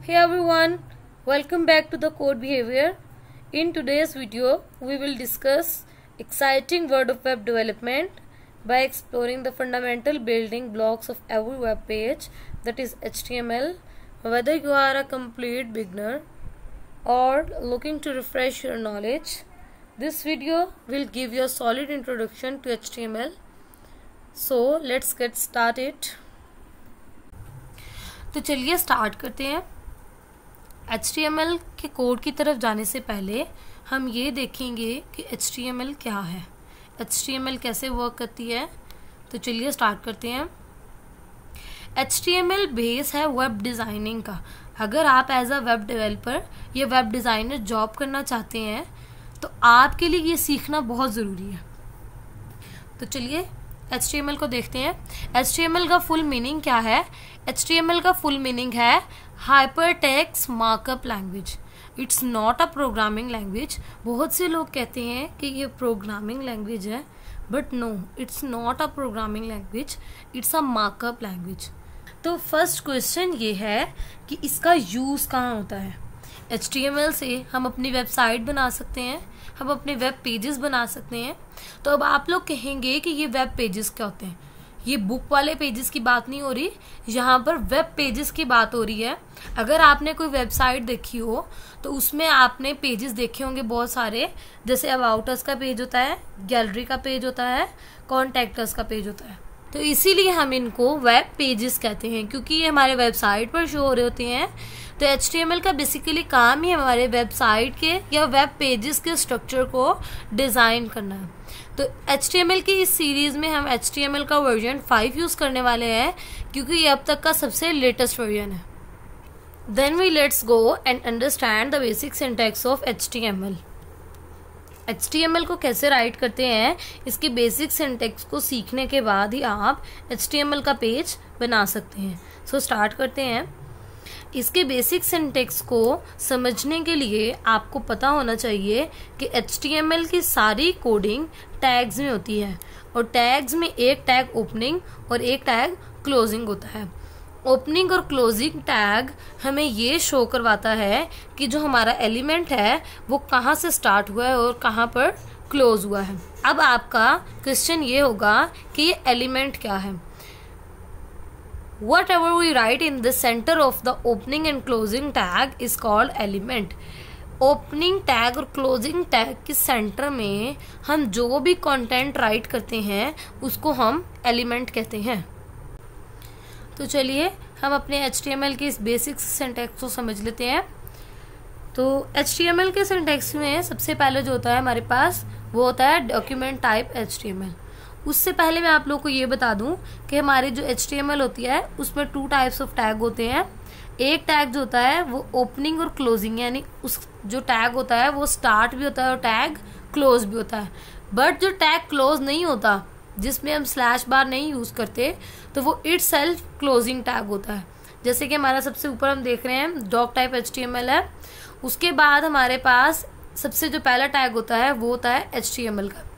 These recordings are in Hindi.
Hey everyone, welcome back to the Code Behavior. In today's video, we will discuss exciting world of web development by exploring the fundamental building blocks of every web page, that is HTML. Whether you are a complete beginner or looking to refresh your knowledge, this video will give you a solid introduction to HTML. So let's get started. तो चलिए स्टार्ट करते हैं। HTML के कोड की तरफ जाने से पहले हम ये देखेंगे कि HTML क्या है, HTML कैसे वर्क करती है। तो चलिए स्टार्ट करते हैं। HTML बेस है वेब डिज़ाइनिंग का। अगर आप एज अ वेब डेवलपर या वेब डिज़ाइनर जॉब करना चाहते हैं तो आपके लिए ये सीखना बहुत ज़रूरी है। तो चलिए HTML को देखते हैं। HTML का फुल मीनिंग क्या है? HTML का फुल मीनिंग है hypertext markup language. It's not a programming language. बहुत से लोग कहते हैं कि ये प्रोग्रामिंग लैंग्वेज है, but no, it's not a programming language, it's a markup language. तो फर्स्ट क्वेश्चन ये है कि इसका यूज़ कहाँ होता है। HTML से हम अपनी वेबसाइट बना सकते हैं, हम अपने वेब पेजेस बना सकते हैं। तो अब आप लोग कहेंगे कि ये वेब पेजेस क्या होते हैं? ये बुक वाले पेजेस की बात नहीं हो रही, यहाँ पर वेब पेजेस की बात हो रही है। अगर आपने कोई वेबसाइट देखी हो तो उसमें आपने पेजेस देखे होंगे बहुत सारे, जैसे अबाउट अस का पेज होता है, गैलरी का पेज होता है, कॉन्टैक्ट अस का पेज होता है। तो इसीलिए हम इनको वेब पेजेस कहते हैं, क्योंकि ये हमारे वेबसाइट पर शो हो रहे होते हैं। तो HTML का बेसिकली काम ही हमारे वेबसाइट के या वेब पेजेस के स्ट्रक्चर को डिज़ाइन करना है। तो HTML की इस सीरीज़ में हम HTML का वर्जन 5 यूज़ करने वाले हैं, क्योंकि ये अब तक का सबसे लेटेस्ट वर्जन है। Then we let's go and understand the basic syntax of HTML। HTML को कैसे राइट करते हैं, इसके बेसिक सिंटैक्स को सीखने के बाद ही आप HTML का पेज बना सकते हैं। सो स्टार्ट करते हैं। इसके बेसिक सिंटैक्स को समझने के लिए आपको पता होना चाहिए कि HTML की सारी कोडिंग टैग्स में होती है, और टैग्स में एक टैग ओपनिंग और एक टैग क्लोजिंग होता है। ओपनिंग और क्लोजिंग टैग हमें ये शो करवाता है कि जो हमारा एलिमेंट है वो कहाँ से स्टार्ट हुआ है और कहाँ पर क्लोज हुआ है। अब आपका क्वेश्चन ये होगा कि ये एलिमेंट क्या है। Whatever we write in the center of the opening and closing tag is called element. Opening tag और क्लोजिंग टैग के सेंटर में हम जो भी कंटेंट राइट करते हैं उसको हम एलिमेंट कहते हैं। तो चलिए हम अपने HTML के इस बेसिक सिंटैक्स को समझ लेते हैं। तो HTML के सिंटैक्स में सबसे पहले जो होता है हमारे पास वो होता है डॉक्यूमेंट टाइप HTML। उससे पहले मैं आप लोग को ये बता दूं कि हमारी जो HTML होती है उसमें 2 टाइप्स ऑफ टैग होते हैं। एक टैग जो होता है वो ओपनिंग और क्लोजिंग, यानी उस जो टैग होता है वो स्टार्ट भी होता है और टैग क्लोज भी होता है। बट जो टैग क्लोज नहीं होता, जिसमें हम स्लैश बार नहीं यूज़ करते, तो वो इटसेल्फ क्लोजिंग टैग होता है। जैसे कि हमारा सबसे ऊपर हम देख रहे हैं डॉक टाइप HTML है। उसके बाद हमारे पास सबसे जो पहला टैग होता है वो होता है HTML का।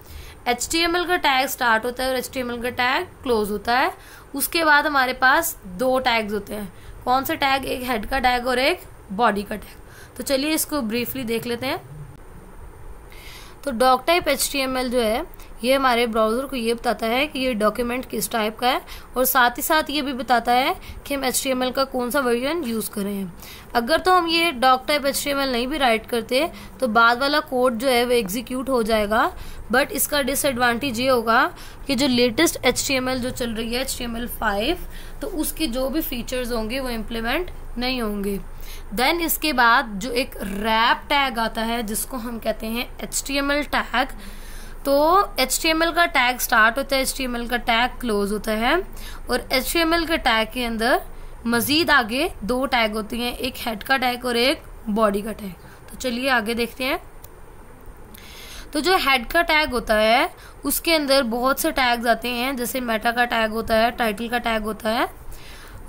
HTML का टैग स्टार्ट होता है और HTML का टैग क्लोज होता है। उसके बाद हमारे पास 2 टैग्स होते हैं। कौन से टैग? एक हेड का टैग और एक बॉडी का टैग। तो चलिए इसको ब्रीफली देख लेते हैं। तो डॉक टाइप HTML जो है ये हमारे ब्राउज़र को ये बताता है कि ये डॉक्यूमेंट किस टाइप का है, और साथ ही साथ ये भी बताता है कि हम HTML का कौन सा वर्जन यूज़ कर रहे हैं। अगर तो हम ये डॉक टाइप HTML नहीं भी राइट करते तो बाद वाला कोड जो है वो एग्जीक्यूट हो जाएगा। बट इसका डिसएडवांटेज ये होगा कि जो लेटेस्ट HTML जो चल रही है HTML5, तो उसके जो भी फीचर्स होंगे वो इम्प्लीमेंट नहीं होंगे। देन इसके बाद जो एक रैप टैग आता है जिसको हम कहते हैं HTML टैग। तो HTMल का टैग स्टार्ट होता है, HTML का टैग क्लोज होता है, और HTML के टैग के अंदर मजीद आगे 2 टैग होती हैं, एक हेड का टैग और एक बॉडी का टैग। तो चलिए आगे देखते हैं। तो जो हेड का टैग होता है उसके अंदर बहुत से टैग्स आते हैं, जैसे मेटा का टैग होता है, टाइटल का टैग होता है,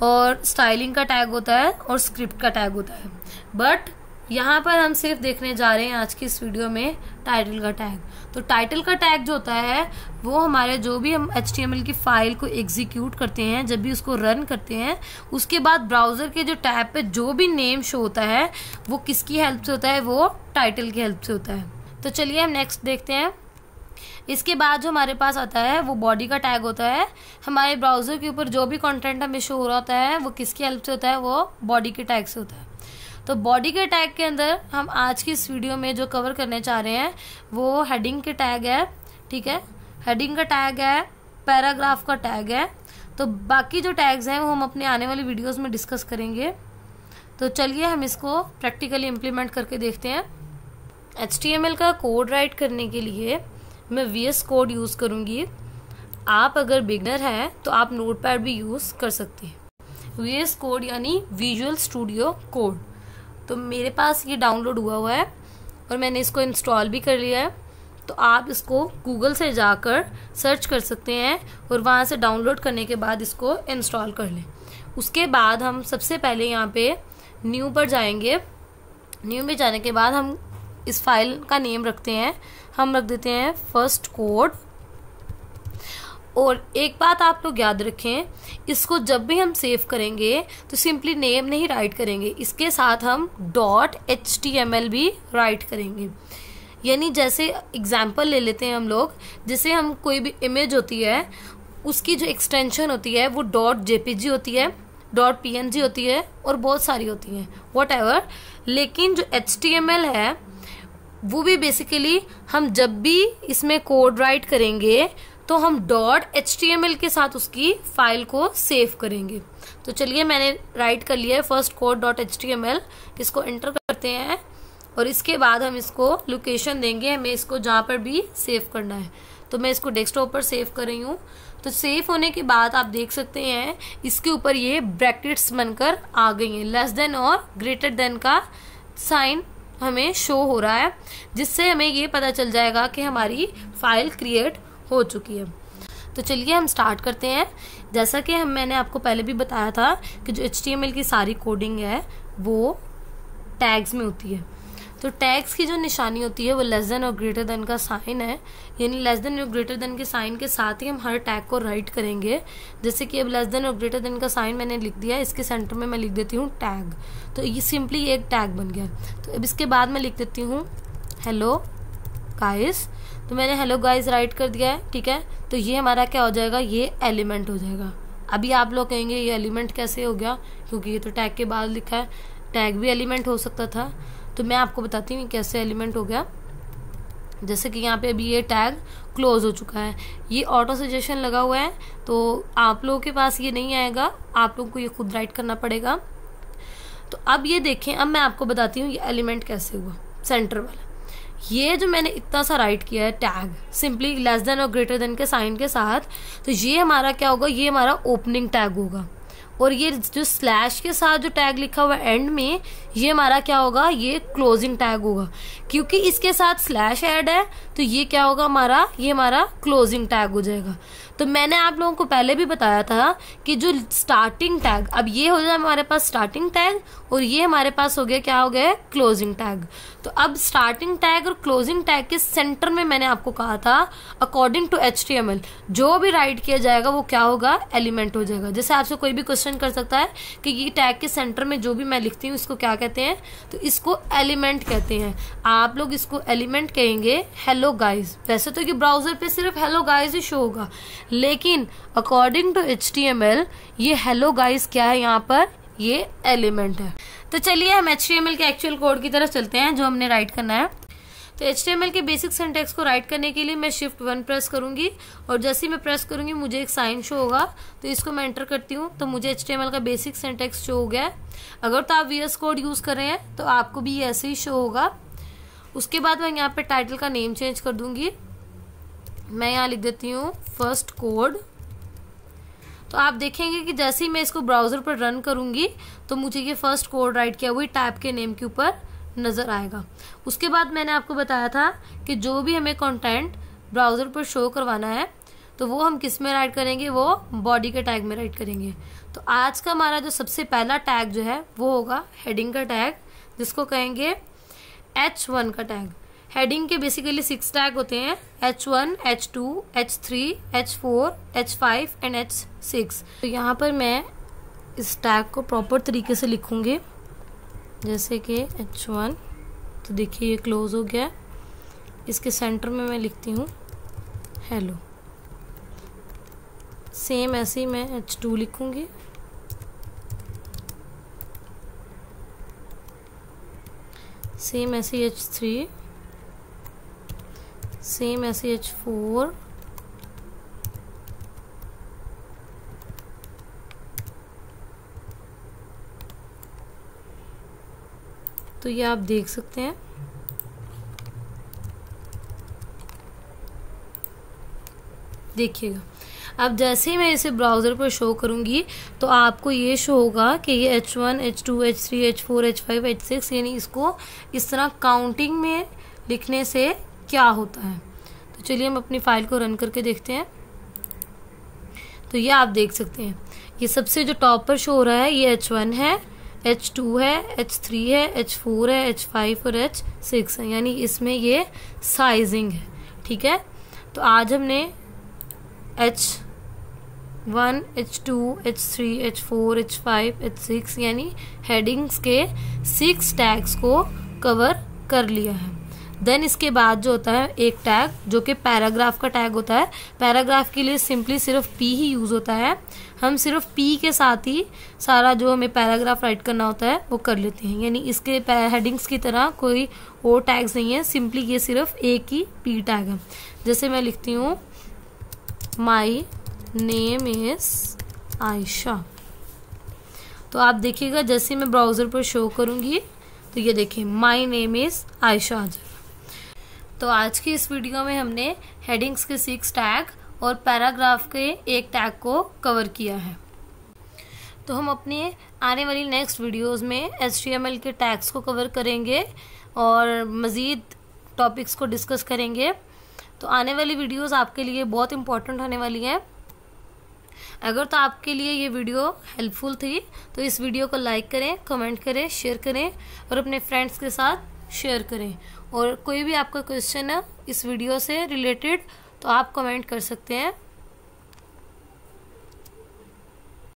और स्टाइलिंग का टैग होता है, और स्क्रिप्ट का टैग होता है। बट यहाँ पर हम सिर्फ देखने जा रहे हैं आज की इस वीडियो में टाइटल का टैग। तो टाइटल का टैग जो होता है वो हमारे जो भी हम HTML की फाइल को एग्जीक्यूट करते हैं, जब भी उसको रन करते हैं, उसके बाद ब्राउजर के जो टैब पे जो भी नेम शो होता है वो किसकी हेल्प से होता है, वो टाइटल की हेल्प से होता है। तो चलिए हम नेक्स्ट देखते हैं। इसके बाद जो हमारे पास आता है वो बॉडी का टैग होता है। हमारे ब्राउजर के ऊपर जो भी कंटेंट हमें शो हो रहा होता है वो किसकी हेल्प से होता है, वो बॉडी के टैग से होता है। तो बॉडी के टैग के अंदर हम आज की इस वीडियो में जो कवर करने चाह रहे हैं वो हेडिंग के टैग है, ठीक है। हेडिंग का टैग है, पैराग्राफ का टैग है। तो बाकी जो टैग्स हैं वो हम अपने आने वाली वीडियोस में डिस्कस करेंगे। तो चलिए हम इसको प्रैक्टिकली इम्प्लीमेंट करके देखते हैं। HTML का कोड राइट करने के लिए मैं VS कोड यूज़ करूँगी। आप अगर बिगनर हैं तो आप नोटपैड भी यूज़ कर सकते हैं। VS कोड यानी विजुअल स्टूडियो कोड। तो मेरे पास ये डाउनलोड हुआ है और मैंने इसको इंस्टॉल भी कर लिया है। तो आप इसको गूगल से जाकर सर्च कर सकते हैं और वहाँ से डाउनलोड करने के बाद इसको इंस्टॉल कर लें। उसके बाद हम सबसे पहले यहाँ पे न्यू पर जाएंगे। न्यू में जाने के बाद हम इस फाइल का नेम रखते हैं, हम रख देते हैं फर्स्ट कोड। और एक बात आप लोग याद रखें, इसको जब भी हम सेव करेंगे तो सिंपली नेम नहीं राइट करेंगे, इसके साथ हम .html भी राइट करेंगे। यानी जैसे एग्जाम्पल ले लेते हैं हम लोग, जैसे हम कोई भी इमेज होती है उसकी जो एक्सटेंशन होती है वो .jpg होती है, .png होती है और बहुत सारी होती हैं, whatever। लेकिन जो HTML है वो भी बेसिकली हम जब भी इसमें कोड राइट करेंगे तो हम .html के साथ उसकी फाइल को सेव करेंगे। तो चलिए मैंने राइट कर लिया है फर्स्ट कोड .html, इसको एंटर करते हैं और इसके बाद हम इसको लोकेशन देंगे, हमें इसको जहाँ पर भी सेव करना है। तो मैं इसको डेस्कटॉप पर सेव कर रही हूँ। तो सेव होने के बाद आप देख सकते हैं इसके ऊपर ये ब्रैकेट्स बनकर आ गई हैं, लेस देन और ग्रेटर देन का साइन हमें शो हो रहा है, जिससे हमें ये पता चल जाएगा कि हमारी फाइल क्रिएट हो चुकी है। तो चलिए हम स्टार्ट करते हैं। जैसा कि मैंने आपको पहले भी बताया था कि जो HTML की सारी कोडिंग है वो टैग्स में होती है। तो टैग्स की जो निशानी होती है वो लेस देन और ग्रेटर देन का साइन है, यानी लेस देन और ग्रेटर देन के साइन के साथ ही हम हर टैग को राइट करेंगे। जैसे कि अब लेस देन और ग्रेटर देन का साइन मैंने लिख दिया, इसके सेंटर में मैं लिख देती हूँ टैग। तो ये सिंपली एक टैग बन गया। तो अब इसके बाद मैं लिख देती हूँ हेलो गाइस। तो मैंने हेलो गाइस राइट कर दिया है, ठीक है। तो ये हमारा क्या हो जाएगा, ये एलिमेंट हो जाएगा। अभी आप लोग कहेंगे ये एलिमेंट कैसे हो गया, क्योंकि ये तो टैग के बाद लिखा है, टैग भी एलिमेंट हो सकता था। तो मैं आपको बताती हूँ कैसे एलिमेंट हो गया। जैसे कि यहाँ पे अभी ये टैग क्लोज हो चुका है, ये ऑटो सजेशन लगा हुआ है, तो आप लोगों के पास ये नहीं आएगा, आप लोगों को ये खुद राइट करना पड़ेगा। तो अब ये देखें, अब मैं आपको बताती हूँ ये एलिमेंट कैसे हुआ। सेंटर वाला ये जो मैंने इतना सा राइट किया है टैग सिंपली लेस देन और ग्रेटर देन के साइन के साथ, तो ये हमारा क्या होगा, ये हमारा ओपनिंग टैग होगा। और ये जो स्लैश के साथ जो टैग लिखा हुआ है एंड में, ये हमारा क्या होगा, ये क्लोजिंग टैग होगा। क्योंकि इसके साथ स्लैश ऐड है तो ये क्या होगा हमारा, ये हमारा क्लोजिंग टैग हो जाएगा। तो मैंने आप लोगों को पहले भी बताया था कि जो स्टार्टिंग टैग, अब ये हो जाए हमारे पास स्टार्टिंग टैग और ये हमारे पास हो गया, क्या हो गया, क्लोजिंग टैग। तो अब स्टार्टिंग टैग और क्लोजिंग टैग के सेंटर में मैंने आपको कहा था अकॉर्डिंग टू HTML जो भी राइट किया जाएगा वो क्या होगा, एलिमेंट हो जाएगा। जैसे आपसे कोई भी क्वेश्चन कर सकता है कि ये टैग के सेंटर में जो भी मैं लिखती हूँ इसको क्या कहते हैं, तो इसको एलिमेंट कहते हैं। आप लोग इसको एलिमेंट कहेंगे हेलो गाइस। वैसे तो ये ब्राउजर पे सिर्फ हेलो गाइस ही शो होगा, लेकिन अकॉर्डिंग टू HTML ये हेलो गाइस क्या है, यहाँ पर ये एलिमेंट है। तो चलिए हम HTML के एक्चुअल कोड की तरफ चलते हैं जो हमने राइट करना है। तो HTML के बेसिक सिंटैक्स को राइट करने के लिए मैं Shift 1 प्रेस करूंगी और जैसे ही मैं प्रेस करूंगी मुझे एक साइन शो होगा, तो इसको मैं एंटर करती हूँ तो मुझे HTML का बेसिक सिंटैक्स शो हो गया है। अगर तो आप VS कोड यूज कर रहे हैं तो आपको भी ऐसे ही शो होगा। उसके बाद मैं यहाँ पे टाइटल का नेम चेंज कर दूंगी, मैं यहाँ लिख देती हूँ फर्स्ट कोड। तो आप देखेंगे कि जैसे ही मैं इसको ब्राउजर पर रन करूंगी तो मुझे ये फर्स्ट कोड राइट किया हुई टैब के नेम के ऊपर नजर आएगा। उसके बाद मैंने आपको बताया था कि जो भी हमें कंटेंट ब्राउजर पर शो करवाना है तो वो हम किस में राइट करेंगे, वो बॉडी के टैग में राइट करेंगे। तो आज का हमारा जो सबसे पहला टैग जो है वो होगा हेडिंग का टैग, जिसको कहेंगे H1 का टैग। हेडिंग के बेसिकली 6 टैग होते हैं, H1, H2, H3, H4, H5 and H6। तो यहाँ पर मैं इस टैग को प्रॉपर तरीके से लिखूंगी, जैसे कि H1। तो देखिए ये क्लोज हो गया। इसके सेंटर में मैं लिखती हूँ हेलो। सेम ऐसे ही मैं H2 लिखूंगी, सेम ऐसे H3, सेम ऐसे H4, तो ये आप देख सकते हैं। देखिएगा, अब जैसे ही मैं इसे ब्राउज़र पर शो करूंगी तो आपको ये शो होगा कि ये H1, H2, H3, H4, H5, H6, यानी इसको इस तरह काउंटिंग में लिखने से क्या होता है। तो चलिए हम अपनी फाइल को रन करके देखते हैं। तो ये आप देख सकते हैं, ये सबसे जो टॉप पर शो हो रहा है ये H1 है, H2 है, H3 है, H4 है, H5 और H6 है, यानी इसमें ये साइजिंग है। ठीक है, तो आज हमने H1, H2, H3, H4, H5, H6 यानी हेडिंग्स के 6 टैग्स को कवर कर लिया है। देन इसके बाद जो होता है एक टैग जो कि पैराग्राफ का टैग होता है। पैराग्राफ के लिए सिंपली सिर्फ P ही यूज होता है। हम सिर्फ P के साथ ही सारा जो हमें पैराग्राफ राइट करना होता है वो कर लेते हैं, यानी इसके हेडिंग्स की तरह कोई और टैग्स नहीं है, सिंपली ये सिर्फ एक ही P टैग है। जैसे मैं लिखती हूँ माई नेम इज आयशा, तो आप देखिएगा जैसे मैं ब्राउज़र पर शो करूँगी तो ये देखिए माई नेम इज आयशा आ जाएगा। तो आज की इस वीडियो में हमने हेडिंग्स के 6 टैग और पैराग्राफ के एक टैग को कवर किया है। तो हम अपने आने वाली नेक्स्ट वीडियोस में HTML के टैग्स को कवर करेंगे और मज़ीद टॉपिक्स को डिस्कस करेंगे। तो आने वाली वीडियोस आपके लिए बहुत इंपॉर्टेंट होने वाली हैं। अगर तो आपके लिए ये वीडियो हेल्पफुल थी तो इस वीडियो को लाइक करें, कमेंट करें, शेयर करें और अपने फ्रेंड्स के साथ शेयर करें। और कोई भी आपका क्वेश्चन है इस वीडियो से रिलेटेड तो आप कमेंट कर सकते हैं।